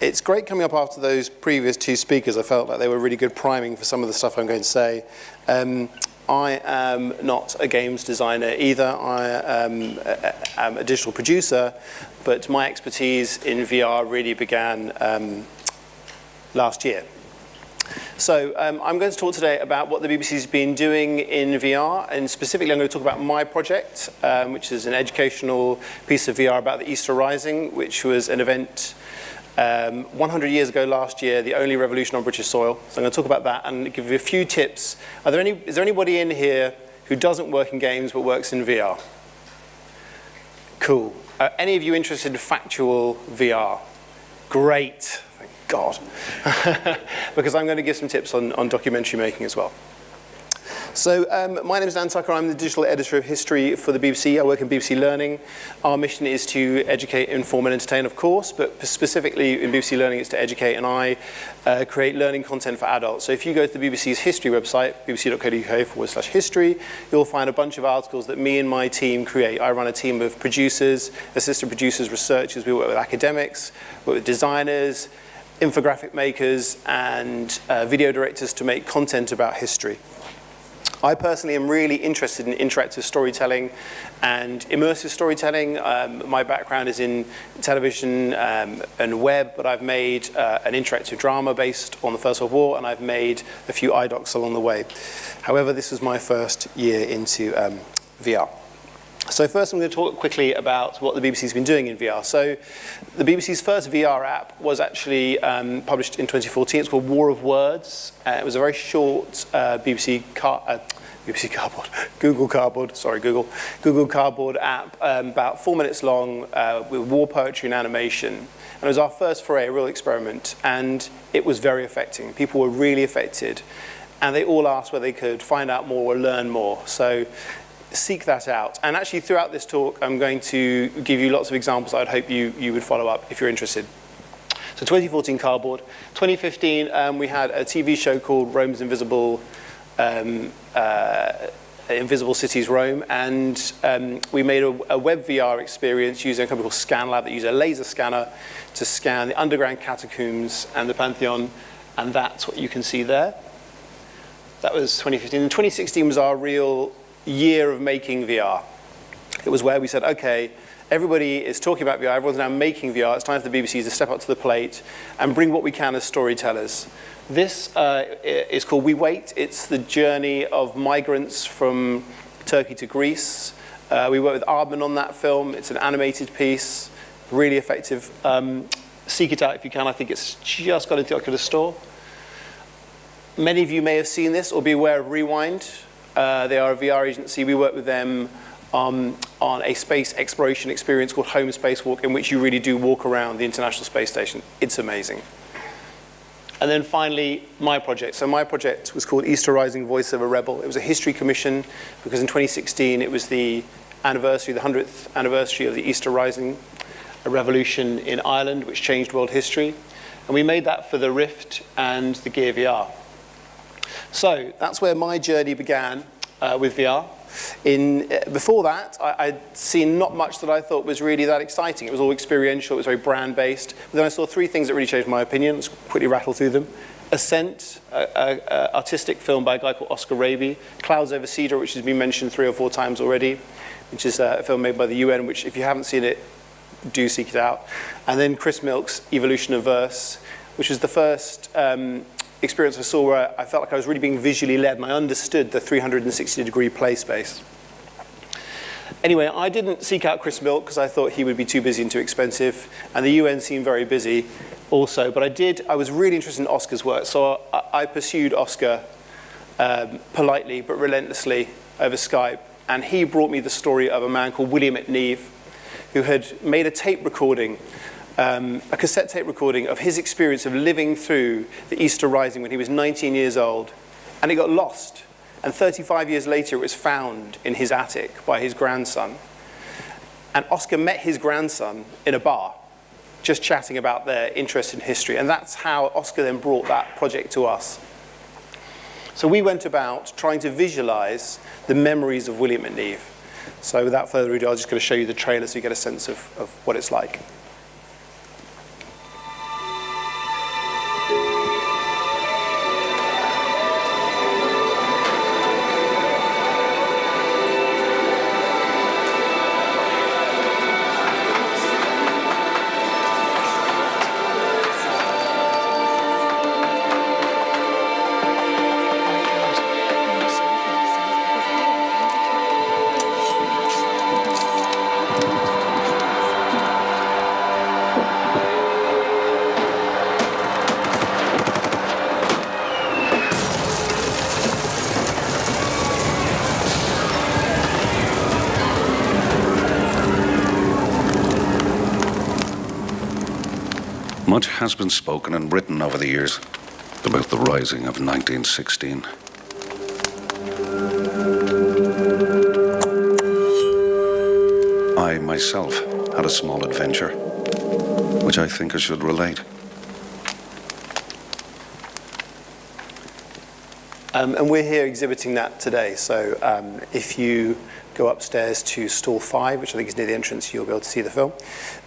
It's great coming up after those previous two speakers. I felt like they were really good priming for some of the stuff I'm going to say. I am not a games designer either. I am a digital producer, but my expertise in VR really began last year. So I'm going to talk today about what the BBC's been doing in VR, and specifically I'm going to talk about my project, which is an educational piece of VR about the Easter Rising, which was an event 100 years ago last year, the only revolution on British soil. So I'm going to talk about that and give you a few tips. Is there anybody in here who doesn't work in games but works in VR? Cool. Any of you interested in factual VR? Great. God, because I'm going to give some tips on documentary making as well. So my name is Dan Tucker. I'm the digital editor of history for the BBC. I work in BBC Learning. Our mission is to educate, inform, and entertain, of course, but specifically in BBC Learning it's to educate, and I create learning content for adults. So if you go to the BBC's history website, bbc.co.uk/history, you'll find a bunch of articles that me and my team create. I run a team of producers, assistant producers, researchers. We work with academics, work with designers, infographic makers, and video directors to make content about history. I personally am really interested in interactive storytelling and immersive storytelling. My background is in television and web, but I've made an interactive drama based on the First World War, and I've made a few iDocs along the way. However, this was my first year into VR. So first I'm going to talk quickly about what the BBC's been doing in VR. So the BBC's first VR app was actually published in 2014. It's called War of Words. It was a very short Google Cardboard app, about 4 minutes long, with war poetry and animation. And it was our first foray, a real experiment, and it was very affecting. People were really affected, and they all asked where they could find out more or learn more. So seek that out. And actually throughout this talk, I'm going to give you lots of examples I'd hope you would follow up if you're interested. So 2014 Cardboard. 2015, we had a TV show called Rome's Invisible Cities Rome, and we made a web VR experience using a company called ScanLab that used a laser scanner to scan the underground catacombs and the Pantheon, and that's what you can see there. That was 2015. And 2016 was our real year of making VR. It was where we said, okay, everybody is talking about VR, everyone's now making VR, it's time for the BBC to step up to the plate and bring what we can as storytellers. This is called We Wait. It's the journey of migrants from Turkey to Greece. We worked with Aardman on that film. It's an animated piece, really effective. Seek it out if you can. I think it's just got into the Oculus store. Many of you may have seen this or be aware of Rewind. They are a VR agency. We work with them on a space exploration experience called Home Spacewalk, in which you really do walk around the International Space Station. It's amazing. And then finally, my project. So my project was called Easter Rising, Voice of a Rebel. It was a history commission because in 2016 it was the anniversary, the 100th anniversary of the Easter Rising, a revolution in Ireland which changed world history. And we made that for the Rift and the Gear VR. So that's where my journey began with VR. Before that, I'd seen not much that I thought was really that exciting. It was all experiential, it was very brand-based. But then I saw three things that really changed my opinion. Let's quickly rattle through them. Ascent, an artistic film by a guy called Oscar Raby. Clouds Over Cedar, which has been mentioned 3 or 4 times already, which is a film made by the UN, which if you haven't seen it, do seek it out. And then Chris Milk's Evolution of Verse, which was the first experience I saw where I felt like I was really being visually led and I understood the 360-degree play space. Anyway, I didn't seek out Chris Milk because I thought he would be too busy and too expensive, and the UN seemed very busy also, but I was really interested in Oscar's work, so I pursued Oscar politely but relentlessly over Skype, and he brought me the story of a man called William McNeve, who had made a tape recording, a cassette tape recording of his experience of living through the Easter Rising when he was 19 years old, and it got lost. And 35 years later, it was found in his attic by his grandson. And Oscar met his grandson in a bar, just chatting about their interest in history. And that's how Oscar then brought that project to us. So we went about trying to visualize the memories of William McNeve. So without further ado, I'm just going to show you the trailer so you get a sense of what it's like. Much has been spoken and written over the years about the rising of 1916. I myself had a small adventure, which I think I should relate. And we're here exhibiting that today. So if you go upstairs to stall 5, which I think is near the entrance, you'll be able to see the film.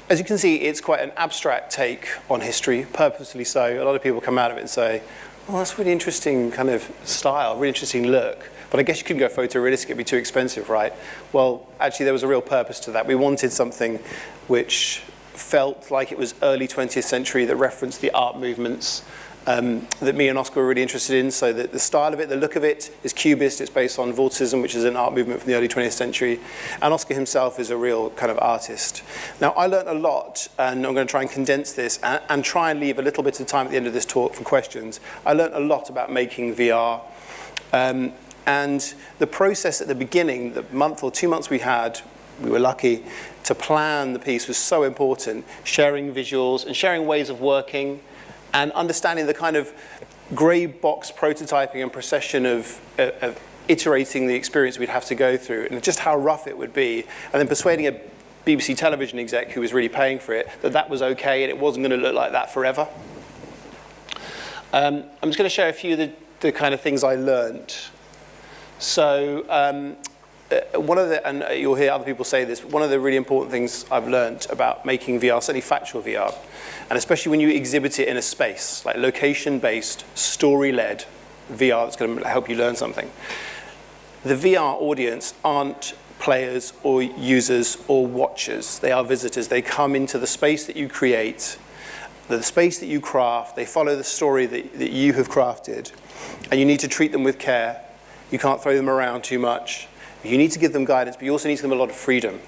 As you can see, it's quite an abstract take on history, purposely so. A lot of people come out of it and say, well, that's really interesting kind of style, really interesting look. But I guess you couldn't go photorealistic, it'd be too expensive, right? Well, actually, there was a real purpose to that. We wanted something which felt like it was early 20th century, that referenced the art movements that me and Oscar were really interested in. So that the style of it, the look of it is cubist. It's based on Vorticism, which is an art movement from the early 20th century. And Oscar himself is a real kind of artist. Now, I learned a lot, and I'm going to try and condense this and try and leave a little bit of time at the end of this talk for questions. I learned a lot about making VR. And the process at the beginning, the month or 2 months we had, we were lucky to plan the piece, was so important. Sharing visuals and sharing ways of working and understanding the kind of grey box prototyping and procession of iterating the experience we'd have to go through and just how rough it would be. And then persuading a BBC television exec who was really paying for it that that was okay and it wasn't going to look like that forever. I'm just going to share a few of the kind of things I learned. So one of the, and you'll hear other people say this, but one of the really important things I've learned about making VR, certainly factual VR, and especially when you exhibit it in a space, like location-based, story-led VR that's going to help you learn something. The VR audience aren't players or users or watchers. They are visitors. They come into the space that you create, the space that you craft. They follow the story that you have crafted, and you need to treat them with care. You can't throw them around too much. You need to give them guidance, but you also need to give them a lot of freedom.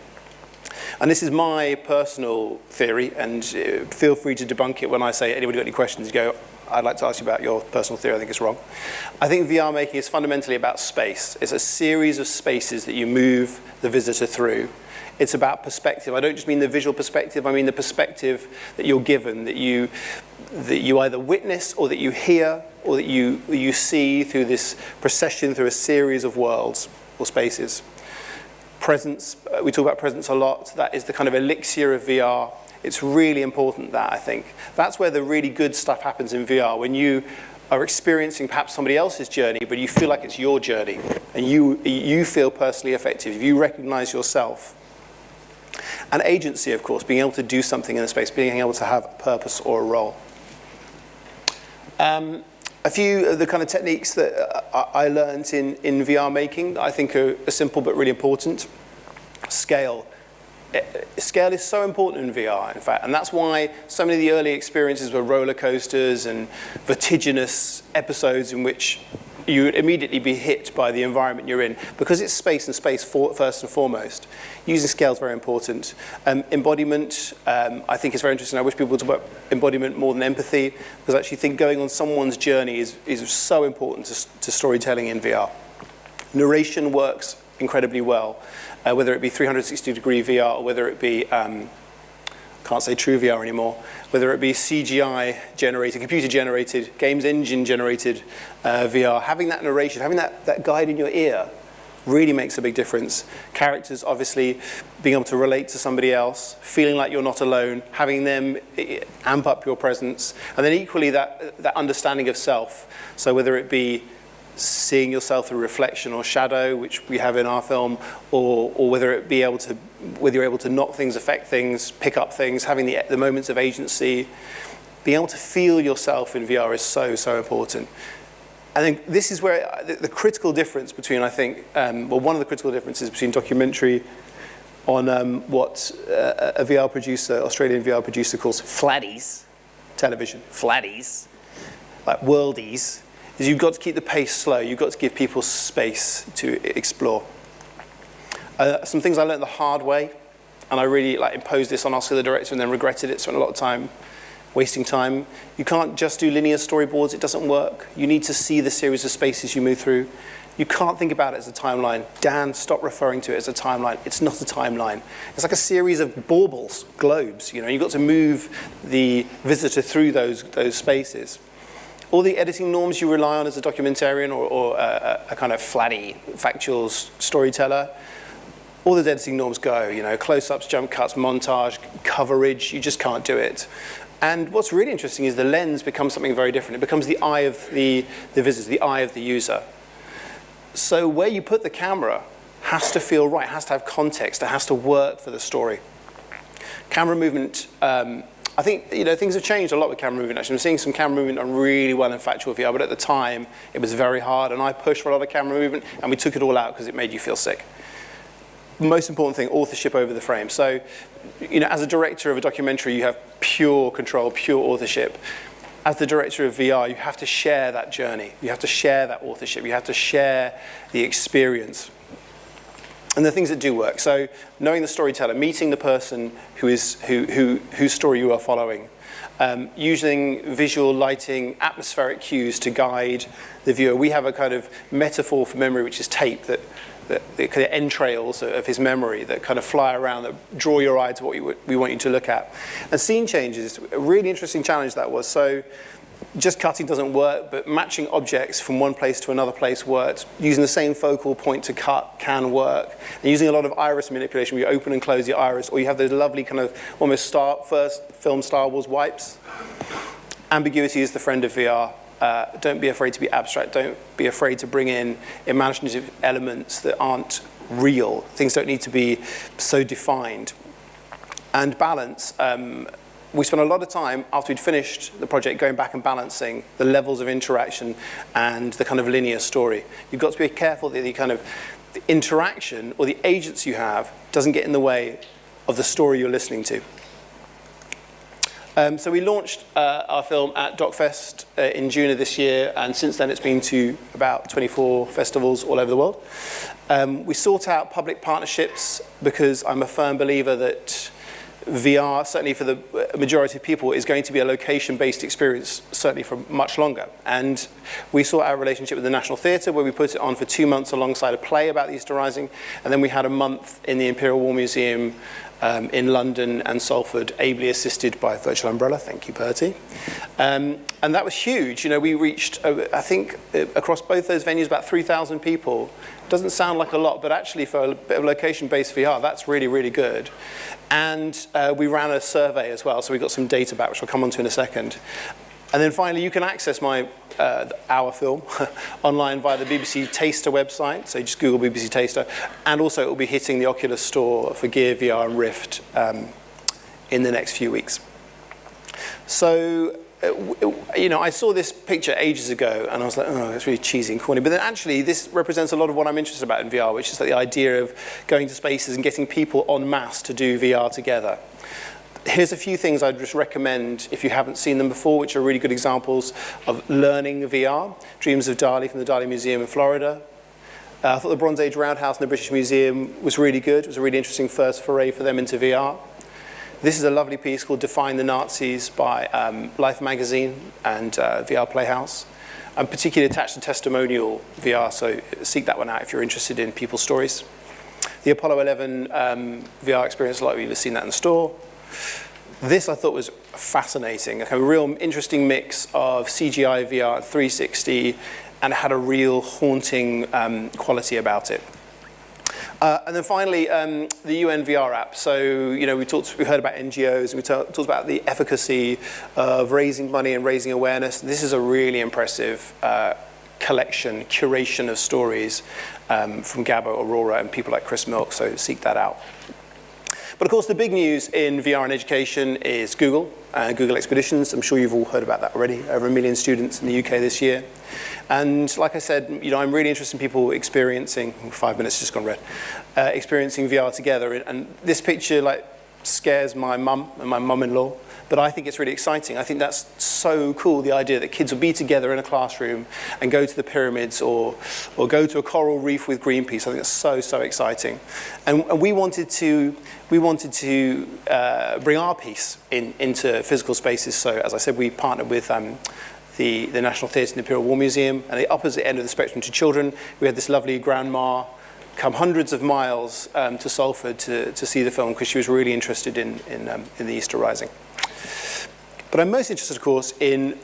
And this is my personal theory, and feel free to debunk it when I say, anybody got any questions, you go, I'd like to ask you about your personal theory, I think it's wrong. I think VR making is fundamentally about space. It's a series of spaces that you move the visitor through. It's about perspective. I don't just mean the visual perspective, I mean the perspective that you're given, that you either witness or that you hear or that you see through this procession through a series of worlds or spaces. Presence, we talk about presence a lot. That is the kind of elixir of VR. It's really important that, I think. That's where the really good stuff happens in VR, when you are experiencing perhaps somebody else's journey, but you feel like it's your journey, and you feel personally effective. You recognize yourself. And agency, of course, being able to do something in a space, being able to have a purpose or a role. A few of the kind of techniques that I learned in VR making I think are simple but really important. Scale. Scale is so important in VR, in fact, and that's why so many of the early experiences were roller coasters and vertiginous episodes in which you would immediately be hit by the environment you're in, because it's space and space first and foremost. Using scale is very important. Embodiment, I think is very interesting. I wish people would talk about embodiment more than empathy, because I actually think going on someone's journey is so important to storytelling in VR. Narration works incredibly well, whether it be 360-degree VR or whether it be, can't say true VR anymore, whether it be CGI-generated, computer-generated, games engine-generated VR. Having that narration, having that guide in your ear really makes a big difference. Characters, obviously, being able to relate to somebody else, feeling like you're not alone, having them amp up your presence, and then equally that understanding of self. So whether it be seeing yourself through reflection or shadow, which we have in our film, or whether it be whether you're able to knock things, affect things, pick up things, having the moments of agency, being able to feel yourself in VR is so, so important. I think this is where the critical difference between, I think, well, one of the critical differences between documentary on what a VR producer, Australian VR producer calls flatties, television, flatties, like worldies, is you've got to keep the pace slow. You've got to give people space to explore. Some things I learned the hard way, and I really imposed this on Oscar, the director, and then regretted it, spent a lot of time wasting time. You can't just do linear storyboards, it doesn't work. You need to see the series of spaces you move through. You can't think about it as a timeline. Dan, stop referring to it as a timeline. It's not a timeline. It's like a series of baubles, globes. You know, you've got to move the visitor through those spaces. All the editing norms you rely on as a documentarian or a kind of flatty, factual storyteller, all those editing norms go. You know, close-ups, jump cuts, montage, coverage. You just can't do it. And what's really interesting is the lens becomes something very different. It becomes the eye of the visitor, the eye of the user. So where you put the camera has to feel right, has to have context, it has to work for the story. Camera movement, I think things have changed a lot with camera movement. Actually, I'm seeing some camera movement on really well in factual VR, but at the time it was very hard, and I pushed for a lot of camera movement, and we took it all out because it made you feel sick. Most important thing, authorship over the frame. So, as a director of a documentary, you have pure control, pure authorship. As the director of VR, you have to share that journey. You have to share that authorship. You have to share the experience. And the things that do work. So, knowing the storyteller, meeting the person whose story you are following, using visual, lighting, atmospheric cues to guide the viewer. We have a kind of metaphor for memory, which is tape, the kind of entrails of his memory that kind of fly around, that draw your eye to what we want you to look at. And scene changes, a really interesting challenge that was. So just cutting doesn't work, but matching objects from one place to another place works. Using the same focal point to cut can work. And using a lot of iris manipulation, where you open and close the iris, or you have those lovely kind of almost first film Star Wars wipes. Ambiguity is the friend of VR. Don't be afraid to be abstract. Don't be afraid to bring in imaginative elements that aren't real. Things don't need to be so defined. And balance. We spent a lot of time after we'd finished the project going back and balancing the levels of interaction and the kind of linear story. You've got to be careful that the kind of the interaction or the agents you have doesn't get in the way of the story you're listening to. So we launched our film at DocFest in June of this year, and since then it's been to about 24 festivals all over the world. We sought out public partnerships because I'm a firm believer that VR, certainly for the majority of people, is going to be a location-based experience, certainly for much longer. And we sought out a relationship with the National Theatre, where we put it on for 2 months alongside a play about the Easter Rising, and then we had a month in the Imperial War Museum in London and Salford, ably assisted by Virtual Umbrella. Thank you, Bertie. And that was huge. We reached, I think, across both those venues, about 3,000 people. Doesn't sound like a lot, but actually for a bit of location-based VR, that's really, really good. And we ran a survey as well, so we got some data back, which I'll come on to in a second. And then finally, you can access our film online via the BBC Taster website. So just Google BBC Taster. And also, it will be hitting the Oculus store for Gear, VR, and Rift in the next few weeks. So, I saw this picture ages ago, and I was like, oh, it's really cheesy and corny. But then actually, this represents a lot of what I'm interested about in VR, which is like the idea of going to spaces and getting people en masse to do VR together. Here's a few things I'd just recommend if you haven't seen them before, which are really good examples of learning VR. Dreams of Dali from the Dali Museum in Florida. I thought the Bronze Age Roundhouse in the British Museum was really good. It was a really interesting first foray for them into VR. This is a lovely piece called Define the Nazis by Life magazine and VR Playhouse. I'm particularly attached to testimonial VR, so seek that one out if you're interested in people's stories. The Apollo 11 VR experience, a lot of you have seen that in the store. This I thought was fascinating, a real interesting mix of CGI, VR, and 360, and it had a real haunting quality about it. And then finally, the UN VR app. So, we heard about NGOs, and we talked about the efficacy of raising money and raising awareness. This is a really impressive curation of stories from Gabo Aurora and people like Chris Milk, so seek that out. But of course, the big news in VR and education is Google and Google Expeditions. I'm sure you've all heard about that already. Over 1 million students in the UK this year. And like I said, I'm really interested in people experiencing, 5 minutes just gone red, experiencing VR together. And this picture scares my mum and my mum-in-law, but I think it's really exciting. I think that's so cool, the idea that kids will be together in a classroom and go to the pyramids or go to a coral reef with Greenpeace. I think that's so, so exciting. And we wanted to bring our piece into physical spaces. So as I said, we partnered with the National Theatre and the Imperial War Museum. And the opposite end of the spectrum to children, we had this lovely grandma come hundreds of miles to Salford to see the film because she was really interested in the Easter Rising. But I'm most interested, of course, in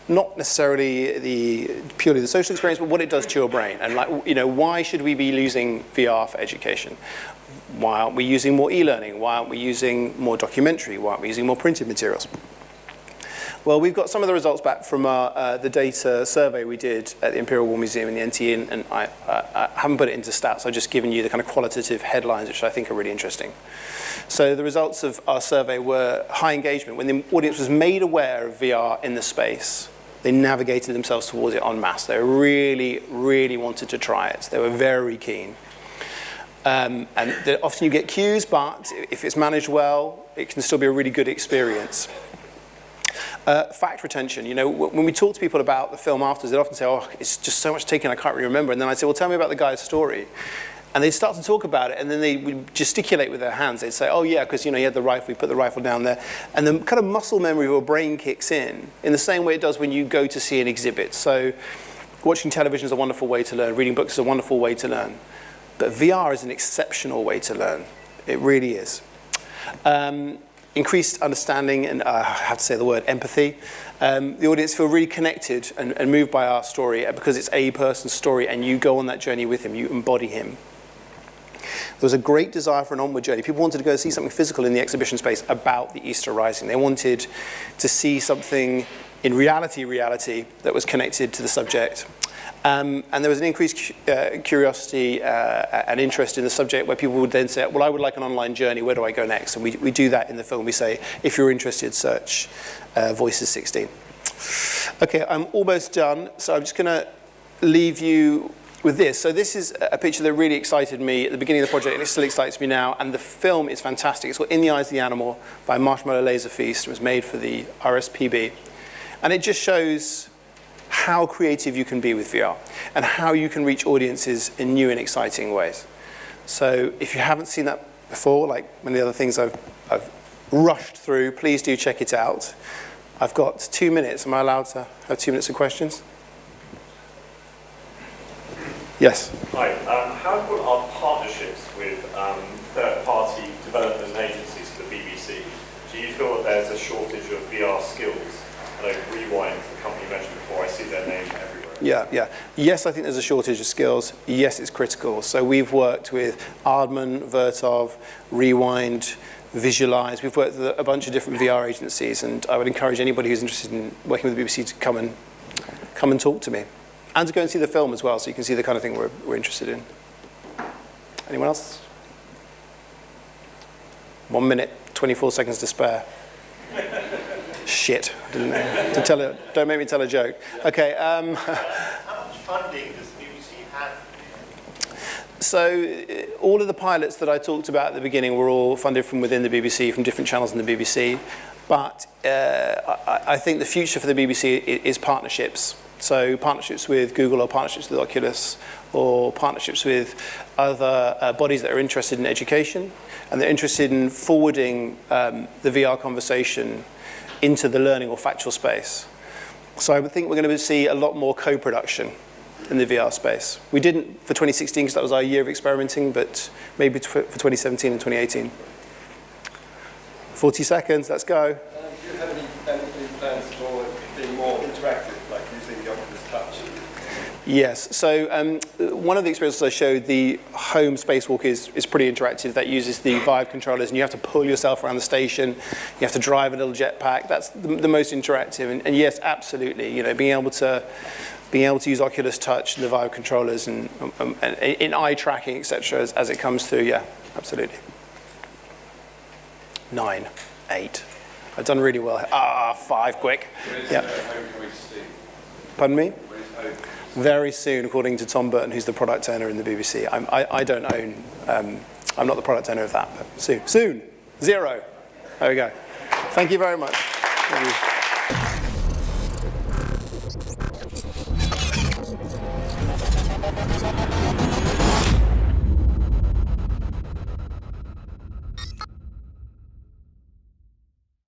not necessarily purely the social experience, but what it does to your brain. And why should we be using VR for education? Why aren't we using more e-learning? Why aren't we using more documentary? Why aren't we using more printed materials? Well, we've got some of the results back from the data survey we did at the Imperial War Museum and the NTE, and I haven't put it into stats. I've just given you the kind of qualitative headlines, which I think are really interesting. So the results of our survey were high engagement. When the audience was made aware of VR in the space, they navigated themselves towards it en masse. They really, really wanted to try it. They were very keen. And often you get queues, but if it's managed well, it can still be a really good experience. Fact retention. When we talk to people about the film afterwards, they often say, oh, it's just so much taken, I can't really remember. And then I say, well, tell me about the guy's story. And they start to talk about it, and then they would gesticulate with their hands. They'd say, oh, yeah, because he had the rifle, we put the rifle down there. And the kind of muscle memory of your brain kicks in the same way it does when you go to see an exhibit. So watching television is a wonderful way to learn. Reading books is a wonderful way to learn. But VR is an exceptional way to learn. It really is. Increased understanding, and I have to say the word empathy. The audience feel really connected and moved by our story because it's a person's story, and you go on that journey with him. You embody him. There was a great desire for an onward journey. People wanted to go see something physical in the exhibition space about the Easter Rising. They wanted to see something in reality that was connected to the subject. And there was an increased curiosity and interest in the subject where people would then say, well, I would like an online journey. Where do I go next? And we do that in the film. We say, if you're interested, search Voices 16. OK, I'm almost done. So I'm just going to leave you with this. So this is a picture that really excited me at the beginning of the project, and it still excites me now. And the film is fantastic. It's called In the Eyes of the Animal by Marshmallow Laser Feast. It was made for the RSPB. And it just shows how creative you can be with VR and how you can reach audiences in new and exciting ways. So if you haven't seen that before, like many other things I've rushed through, please do check it out. I've got 2 minutes. Am I allowed to have 2 minutes of questions? Yes? Hi. How important are partnerships with third-party developers and agencies for the BBC? Do you feel that there's a shortage of VR skills? I know Rewind, the company you mentioned before, I see their name everywhere. Yeah. Yes, I think there's a shortage of skills. Yes, it's critical. So we've worked with Aardman, Vertov, Rewind, Visualize. We've worked with a bunch of different VR agencies, and I would encourage anybody who's interested in working with the BBC to come and talk to me. And to go and see the film as well, so you can see the kind of thing we're interested in. Anyone else? 1 minute, 24 seconds to spare. Shit, I didn't know. Don't make me tell a joke. Okay. How much funding does the BBC have? So all of the pilots that I talked about at the beginning were all funded from within the BBC, from different channels in the BBC. But I think the future for the BBC is partnerships. So partnerships with Google, or partnerships with Oculus, or partnerships with other bodies that are interested in education, and they're interested in forwarding the VR conversation into the learning or factual space. So I would think we're going to see a lot more co-production in the VR space. We didn't for 2016 because that was our year of experimenting, but maybe for 2017 and 2018. 40 seconds, let's go. Do you have any plans for being more interactive, like using the Oculus Touch? Yes, so one of the experiences I showed, the home spacewalk is pretty interactive. That uses the Vive controllers, and you have to pull yourself around the station. You have to drive a little jetpack. That's the most interactive. And yes, absolutely, being able to use Oculus Touch, the Vive controllers, and in eye tracking, etc., as it comes through, yeah, absolutely. 9, 8. I've done really well. 5, quick. Yeah. Pardon me? Very soon, according to Tom Burton, who's the product owner in the BBC. I don't own, I'm not the product owner of that, but soon. 0. There we go. Thank you very much. Thank you.